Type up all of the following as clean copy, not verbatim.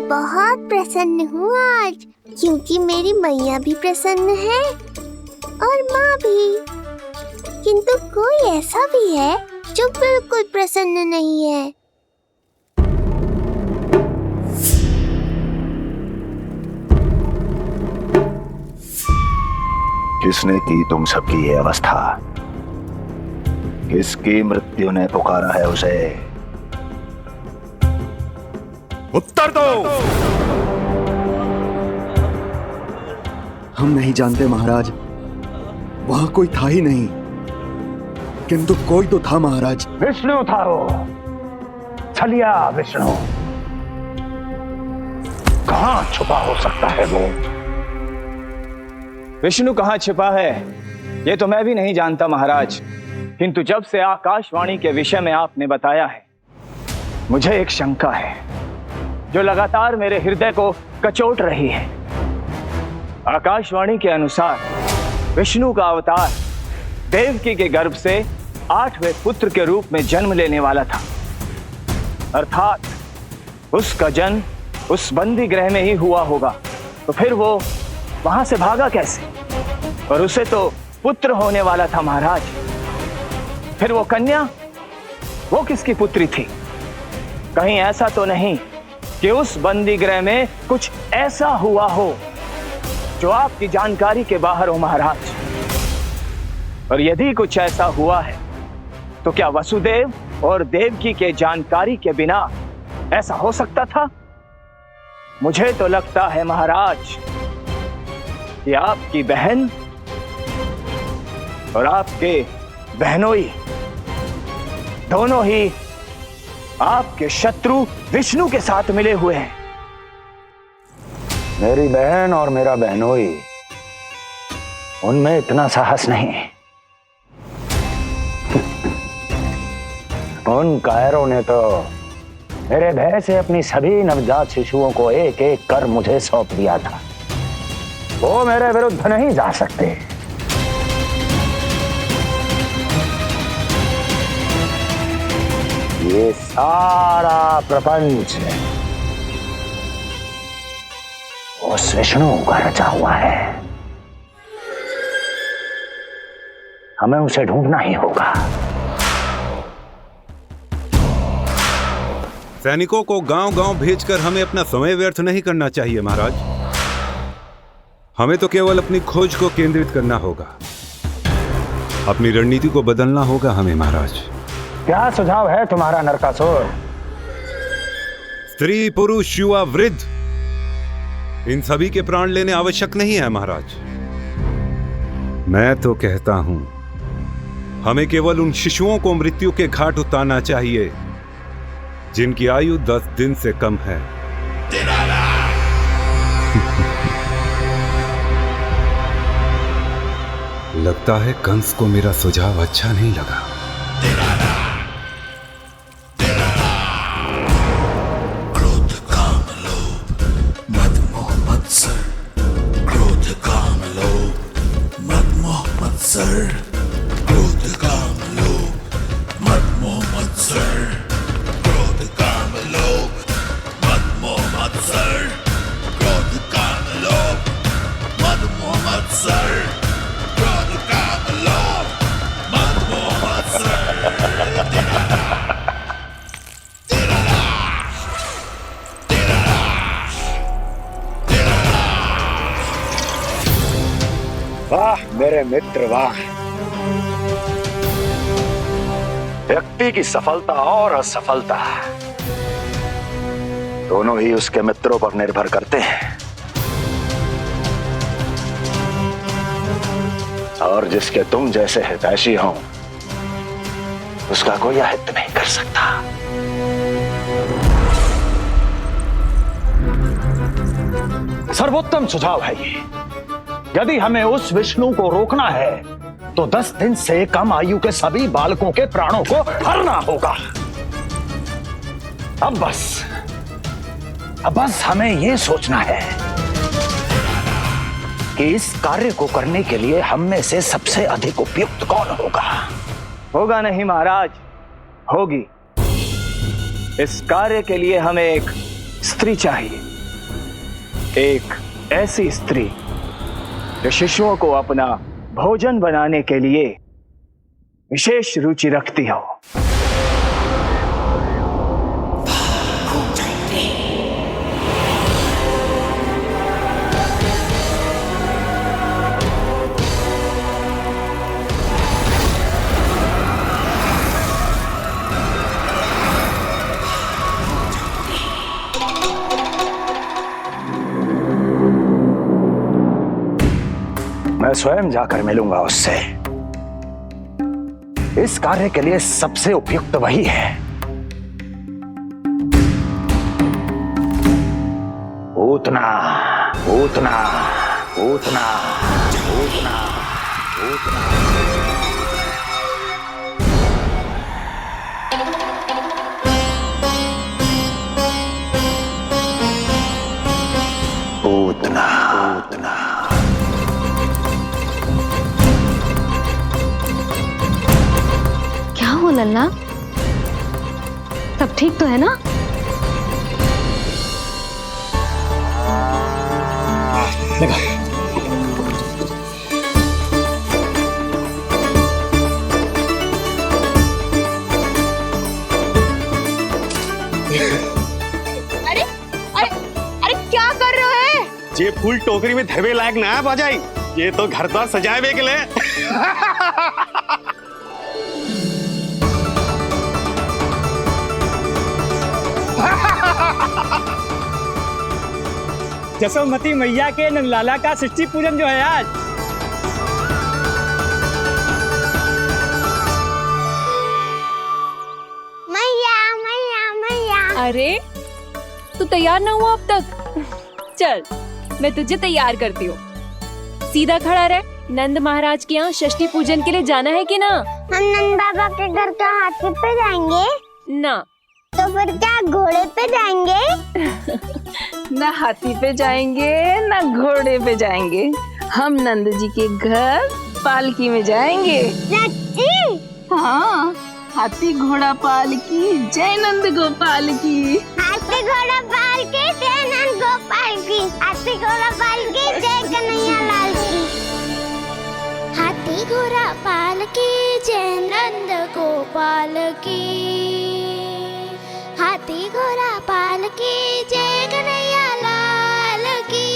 बहुत प्रसन्न हूँ आज, क्योंकि मेरी मैया भी प्रसन्न है और माँ भी। किंतु कोई ऐसा भी है जो बिल्कुल प्रसन्न नहीं है। किसने की तुम सबकी ये अवस्था? किसकी मृत्यु ने पुकारा है उसे? उत्तर दो। हम नहीं जानते महाराज, वहां कोई था ही नहीं, किंतु कोई तो था महाराज। विष्णु था वो, छलिया विष्णु। कहां छुपा हो सकता है वो? विष्णु कहां छिपा है ये तो मैं भी नहीं जानता महाराज, किंतु जब से आकाशवाणी के विषय में आपने बताया है, मुझे एक शंका है जो लगातार मेरे हृदय को कचोट रही है। आकाशवाणी के अनुसार विष्णु का अवतार देवकी के गर्भ से 8वें पुत्र के रूप में जन्म लेने वाला था, अर्थात उसका जन्म उस बंदी गृह में ही हुआ होगा। तो फिर वो वहां से भागा कैसे? और उसे तो पुत्र होने वाला था महाराज। फिर वो कन्या, वो किसकी पुत्री थी? कहीं ऐसा तो नहीं कि उस बंदी गृह में कुछ ऐसा हुआ हो जो आपकी जानकारी के बाहर हो महाराज? और यदि कुछ ऐसा हुआ है तो क्या वसुदेव और देवकी के जानकारी के बिना ऐसा हो सकता था? मुझे तो लगता है महाराज कि आपकी बहन और आपके बहनोई दोनों ही आपके शत्रु विष्णु के साथ मिले हुए हैं। मेरी बहन और मेरा बहनोई, उनमें इतना साहस नहीं। उन कायरों ने तो मेरे भय से अपनी सभी नवजात शिशुओं को एक एक कर मुझे सौंप दिया था। वो मेरे विरुद्ध नहीं जा सकते। ये सारा प्रपंच उस विष्णु का रचा हुआ है। हमें उसे ढूंढना ही होगा। सैनिकों को गांव-गांव भेजकर हमें अपना समय व्यर्थ नहीं करना चाहिए महाराज। हमें तो केवल अपनी खोज को केंद्रित करना होगा। अपनी रणनीति को बदलना होगा हमें महाराज। क्या सुझाव है तुम्हारा नरकासुर? स्त्री, पुरुष, युवा, वृद्ध, इन सभी के प्राण लेने आवश्यक नहीं है महाराज। मैं तो कहता हूं हमें केवल उन शिशुओं को मृत्यु के घाट उतारना चाहिए जिनकी आयु 10 दिन से कम है। लगता है कंस को मेरा सुझाव अच्छा नहीं लगा। क्रोध काम लोभ मद मोह मत्सर, क्रोध काम लोभ मद मोह मत्सर, क्रोध काम लोभ मद मोह मत्सर, क्रोध काम लोभ मद मोह मत्सर, क्रोध काम लोभ मद मोह मत्सर, क्रोध काम लोभ मद मोह मत्सर। वाह मेरे मित्र वाह। व्यक्ति की सफलता और असफलता दोनों ही उसके मित्रों पर निर्भर करते हैं, और जिसके तुम जैसे हितैषी हो उसका कोई अहित नहीं कर सकता। सर्वोत्तम सुझाव है ये। यदि हमें उस विष्णु को रोकना है तो 10 दिन से कम आयु के सभी बालकों के प्राणों को हरना होगा। अब बस हमें यह सोचना है कि इस कार्य को करने के लिए हम में से सबसे अधिक उपयुक्त कौन होगा। होगा नहीं महाराज, होगी। इस कार्य के लिए हमें एक स्त्री चाहिए, एक ऐसी स्त्री जो शिशुओं को अपना भोजन बनाने के लिए विशेष रुचि रखती हो। मैं स्वयं जाकर मिलूंगा उससे। इस कार्य के लिए सबसे उपयुक्त वही है। पूतना, पूतना, पूतना, पूतना, पूतना। पूतना, पूतना। क्या हो लल्ला, सब ठीक तो है ना? अरे अरे अरे क्या कर रहे हो? ये फूल टोकरी में धरवे लायक ना है बाजाई, ये तो घर द्वार सजाए के लिए। जसोमती मैया के नंदलाला का षष्ठी पूजन जो है आज। मैया मैया मैया। अरे तू तैयार ना हुआ अब तक? चल मैं तुझे तैयार करती हूँ। सीधा खड़ा रह। नंद महाराज के यहाँ षष्ठी पूजन के लिए जाना है कि ना? हम नंद बाबा के घर का हाथी पे जाएंगे ना। तो फिर क्या घोड़े पे जाएंगे? ना हाथी पे जाएंगे ना घोड़े पे जाएंगे, हम नंद जी के घर पालकी में जाएंगे। सच्ची? हाँ, हाथी घोड़ा पालकी जय नंद गोपाल की। हाथी घोड़ा पालकी जय नंद गोपाल की। हाथी घोड़ा पालकी जय कन्हैया लाल की। हाथी घोड़ा पालकी जय नंद गोपाल की। हाथी घोड़ा पालकी जय कन्हैया लाल की।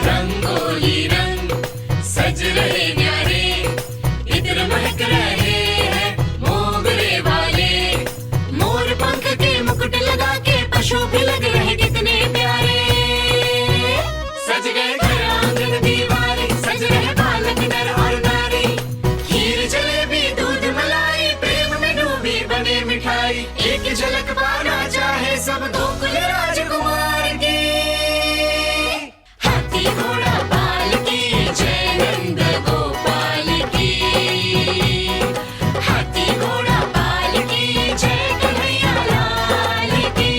रंगोली रंग सज रहे न्यारे, इत्र महक रहे हैं मोगरे वाले। मोर पंख के मुकुट लगा के पशु भी लग रहे कितने प्यारे। सज गए घर आंगन दीवारे, सज रहे बालक नर और नारी। खीर जलेबी दूध मलाई, प्रेम में डूबी बने मिठाई। एक झलक पाना चाहे सब गोकुल राजकुमार की। हाथी घोड़ा पालकी जय नंद गोपाल की। हाथी घोड़ा पालकी जय कन्हैया लाल की।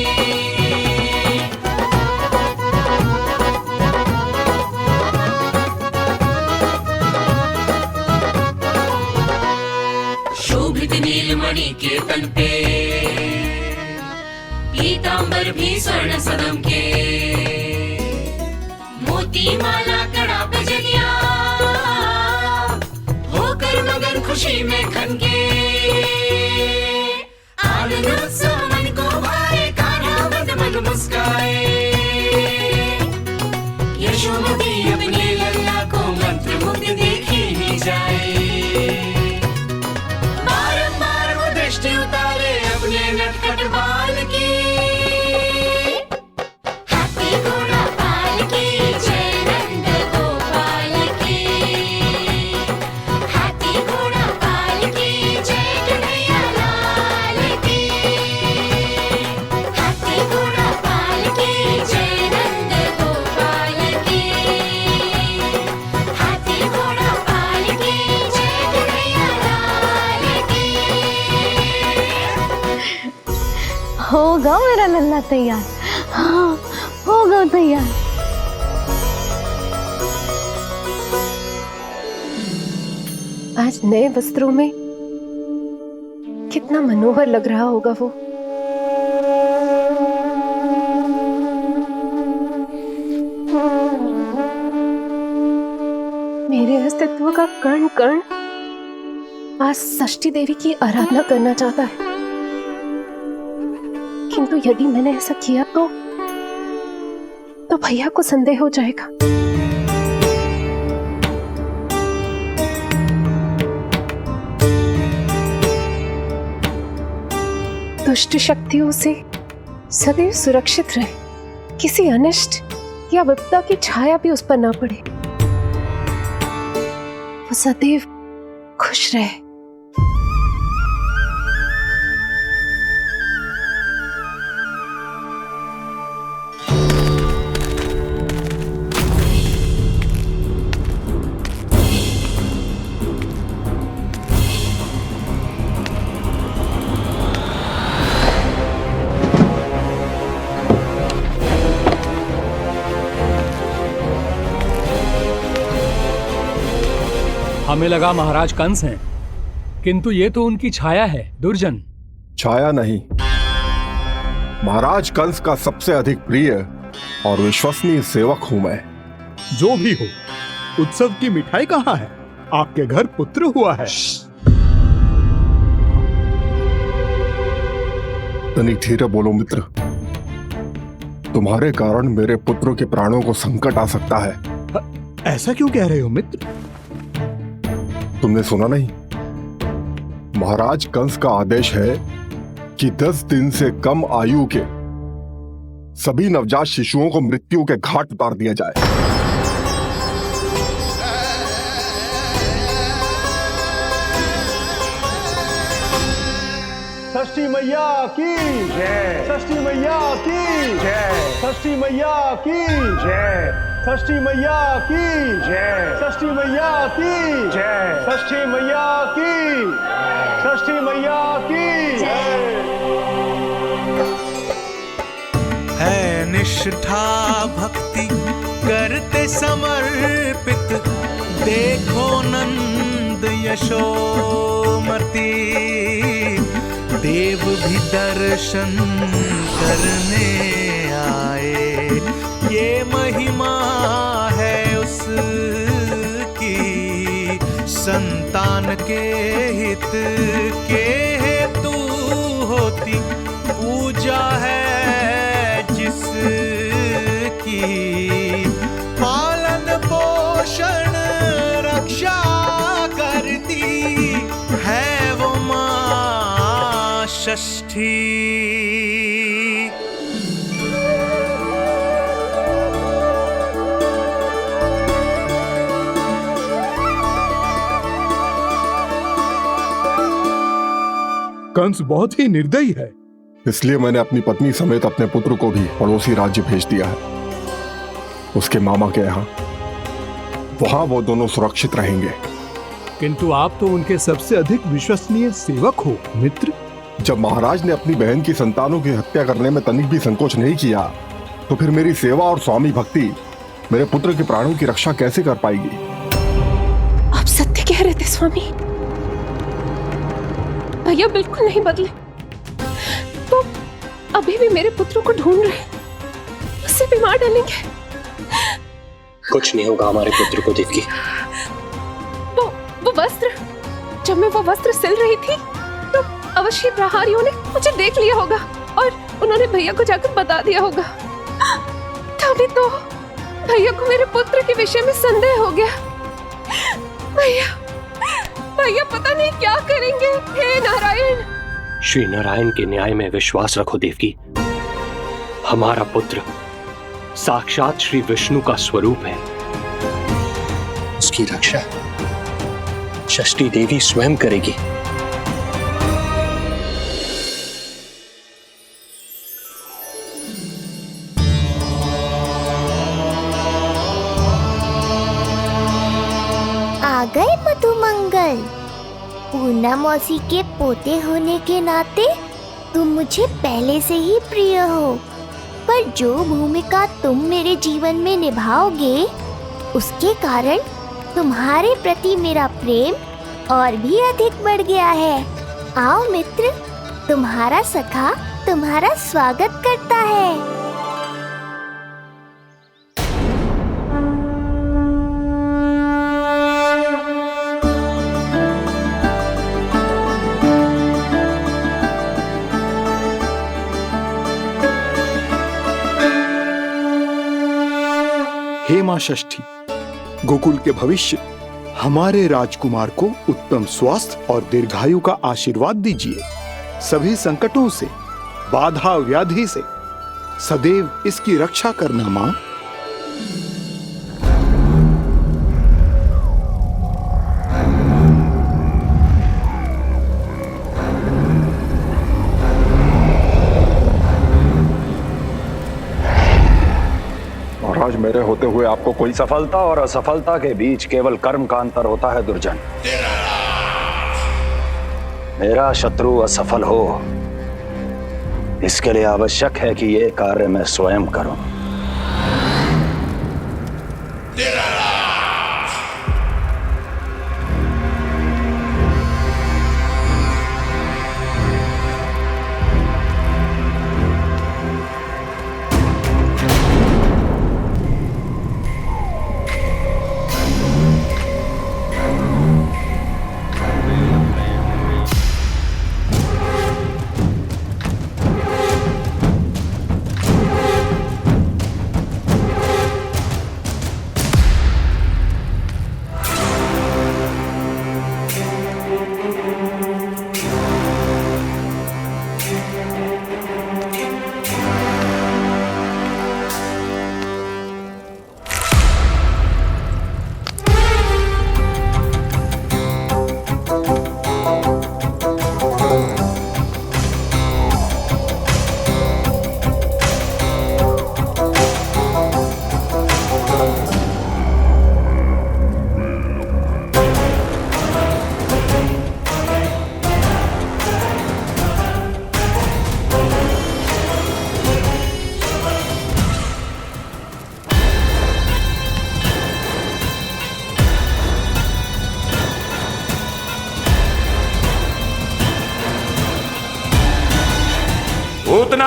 शोभित नीलमणि के तन पे, पीतांबर भी स्वर्ण सदम के। मोती माला कड़ा बजनिया, होकर मगन खुशी में खनके। आनंद उत्सव मन को भाए, कान्हा मद मन मुस्काए। यशोमती अपने लल्ला को मंत्र मुग्ध देखी ही जाए। बारंबार वो दृष्टि उतारे अपने नटखट बाल की। हाथी घोड़ा पालकी जय नंद गोपाल की। हाथी घोड़ा पालकी जय कन्हैया लाल की। हाथी घोड़ा पालकी जय नंद गोपाल की। हाथी घोड़ा पालकी जय कन्हैया लाल की। होगा मेरा लल्ला तैयार। हाँ होगा तैयार। आज नए वस्त्रों में कितना मनोहर लग रहा होगा वो। मेरे अस्तित्व का कण कण आज षष्ठी देवी की आराधना करना चाहता है, किंतु यदि मैंने ऐसा किया तो भैया को संदेह हो जाएगा। दुष्ट शक्तियों से सदैव सुरक्षित रहे, किसी अनिष्ट या विपदा की छाया भी उस पर ना पड़े, वो सदैव खुश रहे। हमें लगा महाराज कंस हैं, किंतु ये तो उनकी छाया है दुर्जन। छाया नहीं, महाराज कंस का सबसे अधिक प्रिय और विश्वसनीय सेवक हूं मैं। जो भी हो, उत्सव की मिठाई कहाँ है? आपके घर पुत्र हुआ है। तनिक धीरे बोलो मित्र, तुम्हारे कारण मेरे पुत्र के प्राणों को संकट आ सकता है। ऐसा क्यों कह रहे हो मित्र? तुमने सुना नहीं? महाराज कंस का आदेश है कि 10 दिन से कम आयु के सभी नवजात शिशुओं को मृत्यु के घाट उतार दिया जाए। षष्ठी मैया की जय, षष्ठी मैया की जय, षष्ठी मैया की जय, षष्ठी मैया की जय, षष्ठी मैया की जय, षष्ठी मैया की, षष्ठी मैया की जय। है निष्ठा भक्ति करते समर्पित, देखो नंद यशोमती, देव भी दर्शन करने आए, ये महिमा है उसकी, संतान के हित के हेतु होती पूजा है जिसकी, पालन पोषण रक्षा करती है वो मां षष्ठी। कंस बहुत ही निर्दयी है। इसलिए मैंने अपनी पत्नी समेत अपने पुत्र को भी पड़ोसी राज्य भेज दिया है, उसके मामा के यहाँ। वहां वो दोनों सुरक्षित रहेंगे। किंतु आप तो उनके सबसे अधिक विश्वसनीय सेवक हो मित्र। जब महाराज ने अपनी बहन की संतानों की हत्या करने में तनिक भी संकोच नहीं किया, तो फिर मेरी सेवा और स्वामी भक्ति मेरे पुत्र के प्राणों की रक्षा कैसे कर पाएगी? आप सत्य कह रहे थे स्वामी, भैया बिल्कुल नहीं बदले, तो अभी भी मेरे पुत्र को ढूंढ रहे, उससे भी मार डालेंगे। कुछ नहीं होगा हमारे पुत्र को देवकी। वो वस्त्र, जब मैं वो वस्त्र सिल रही थी तो अवश्य प्रहारियों ने मुझे देख लिया होगा और उन्होंने भैया को जाकर बता दिया होगा, तभी तो भैया को मेरे पुत्र के विषय में संदेह हो गया। भैया पता नहीं क्या करेंगे। हे नारायण। श्री नारायण के न्याय में विश्वास रखो देवकी। हमारा पुत्र साक्षात श्री विष्णु का स्वरूप है, उसकी रक्षा षष्ठी देवी स्वयं करेगी। आ गए मधुमंगल। पूर्णा मौसी के पोते होने के नाते तुम मुझे पहले से ही प्रिय हो, पर जो भूमिका तुम मेरे जीवन में निभाओगे उसके कारण तुम्हारे प्रति मेरा प्रेम और भी अधिक बढ़ गया है। आओ मित्र, तुम्हारा सखा तुम्हारा स्वागत करता है। हे मां षष्ठी, गोकुल के भविष्य हमारे राजकुमार को उत्तम स्वास्थ्य और दीर्घायु का आशीर्वाद दीजिए। सभी संकटों से, बाधा व्याधि से सदैव इसकी रक्षा करना मां। महाराज, मेरे होते हुए आपको कोई सफलता और असफलता के बीच केवल कर्म का अंतर होता है दुर्जन। मेरा शत्रु असफल हो, इसके लिए आवश्यक है कि ये कार्य मैं स्वयं करूं। उतना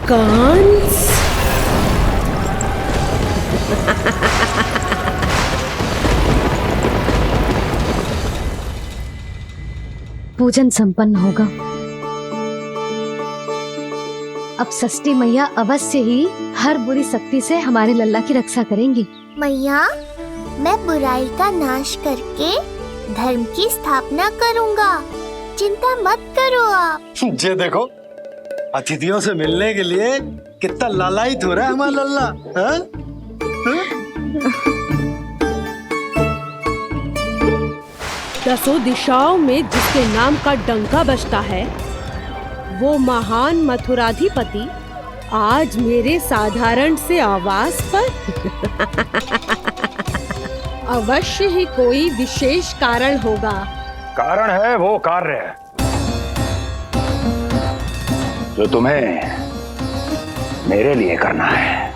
कंस, पूजन संपन्न होगा। अब षष्ठी मैया अवश्य ही हर बुरी शक्ति से हमारे लल्ला की रक्षा करेंगी। मैया, मैं बुराई का नाश करके धर्म की स्थापना करूंगा, चिंता मत करो आप। ये देखो, अतिथियों से मिलने के लिए कितना लालायित हो रहा है हमारा लल्ला। हाँ? दसों दिशाओं में जिसके नाम का डंका बजता है, वो महान मथुराधिपति आज मेरे साधारण से आवास पर अवश्य ही कोई विशेष कारण होगा। कारण है वो कार्य जो तुम्हें मेरे लिए करना है।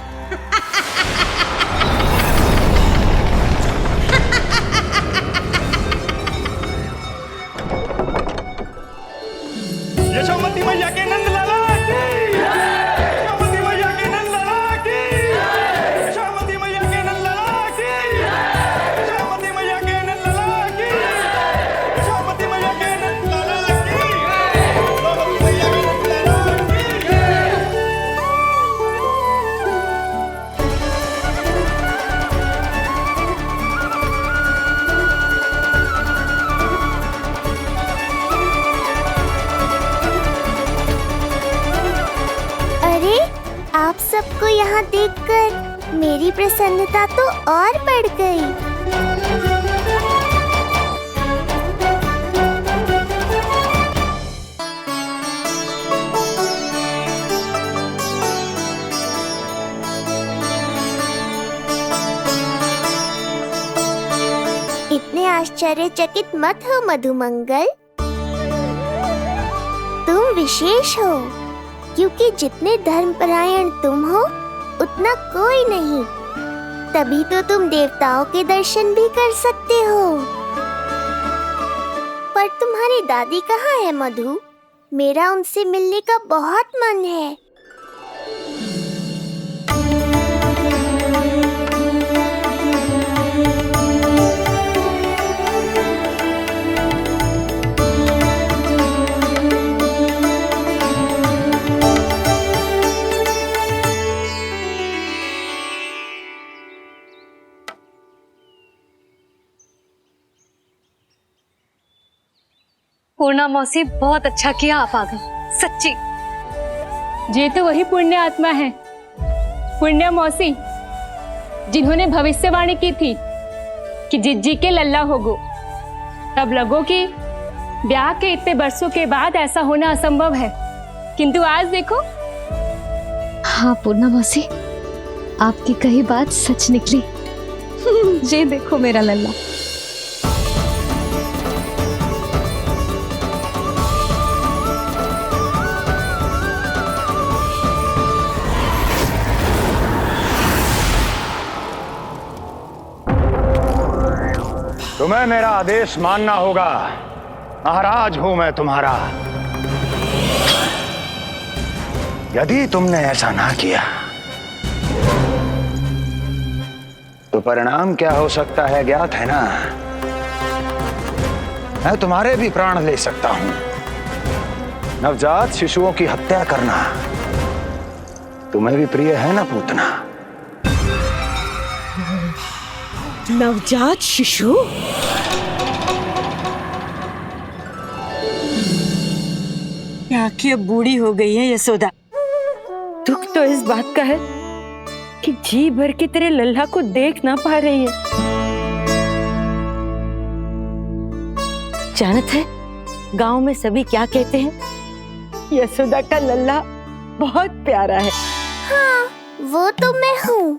यशोमती मैया के नंद लाला की, यशोमती मैया के नंद लाला की, यशोमती मैया के नंद लाला की, यशोमती मैया के नंद लाला की, यशोमती मैया के नंद लाला की, यशोमती मैया के नंद लाला की। अरे, आप सबको यहाँ देखकर मेरी प्रसन्नता तो और बढ़ गई। इतने आश्चर्यचकित मत हो मधुमंगल। तुम विशेष हो, क्योंकि जितने धर्मपरायण तुम हो उतना कोई नहीं। तभी तो तुम देवताओं के दर्शन भी कर सकते हो। पर तुम्हारी दादी कहाँ है मधु? मेरा उनसे मिलने का बहुत मन है। पूर्णा मौसी, बहुत अच्छा किया आप आ गए, सच्ची। ये तो वही पुण्य आत्मा है, पुण्य मौसी, जिन्होंने भविष्यवाणी की थी कि जिज्जी के लल्ला होगो। तब लगो कि ब्याह के इतने बरसों के बाद ऐसा होना असंभव है, किंतु आज देखो। हाँ पूर्णा मौसी, आपकी कही बात सच निकली। ये देखो मेरा लल्ला। तुम्हें मेरा आदेश मानना होगा। महाराज हूं मैं तुम्हारा। यदि तुमने ऐसा ना किया तो परिणाम क्या हो सकता है ज्ञात है ना? मैं तुम्हारे भी प्राण ले सकता हूं। नवजात शिशुओं की हत्या करना तुम्हें भी प्रिय है ना पूतना? नवजात शिशु? आंखें अब बूढ़ी हो गई है यशोदा। दुख तो इस बात का है कि जी भर के तेरे लल्ला को देख ना पा रही है। जानत है गांव में सभी क्या कहते हैं? यशोदा का लल्ला बहुत प्यारा है। हाँ, वो तो मैं हूँ,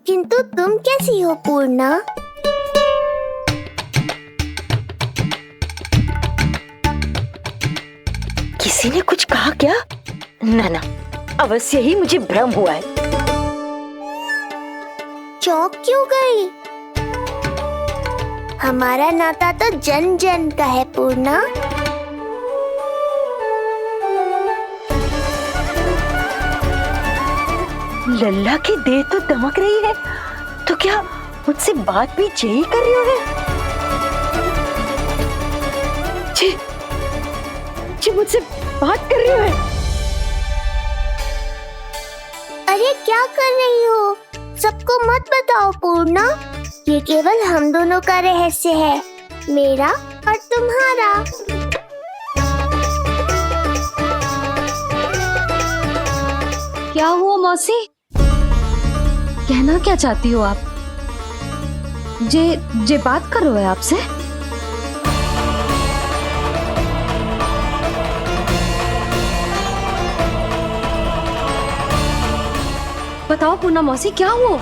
किंतु तुम कैसी हो पूर्णा? किसी ने कुछ कहा क्या? ना ना, अवश्य ही मुझे भ्रम हुआ है। चौंक क्यों गई? हमारा नाता तो जन जन का है पूर्णा। लल्ला की देह तो दमक रही है, तो क्या मुझसे बात भी यही कर रही हो? जी मुझसे बात कर रही हो? अरे क्या कर रही हो? सबको मत बताओ पूर्णा, ये केवल हम दोनों का रहस्य है, मेरा और तुम्हारा। क्या हुआ मौसी? कहना क्या चाहती हो आप? जे बात कर रहे हो आपसे? बताओ पूर्णा मौसी, क्या हुआ?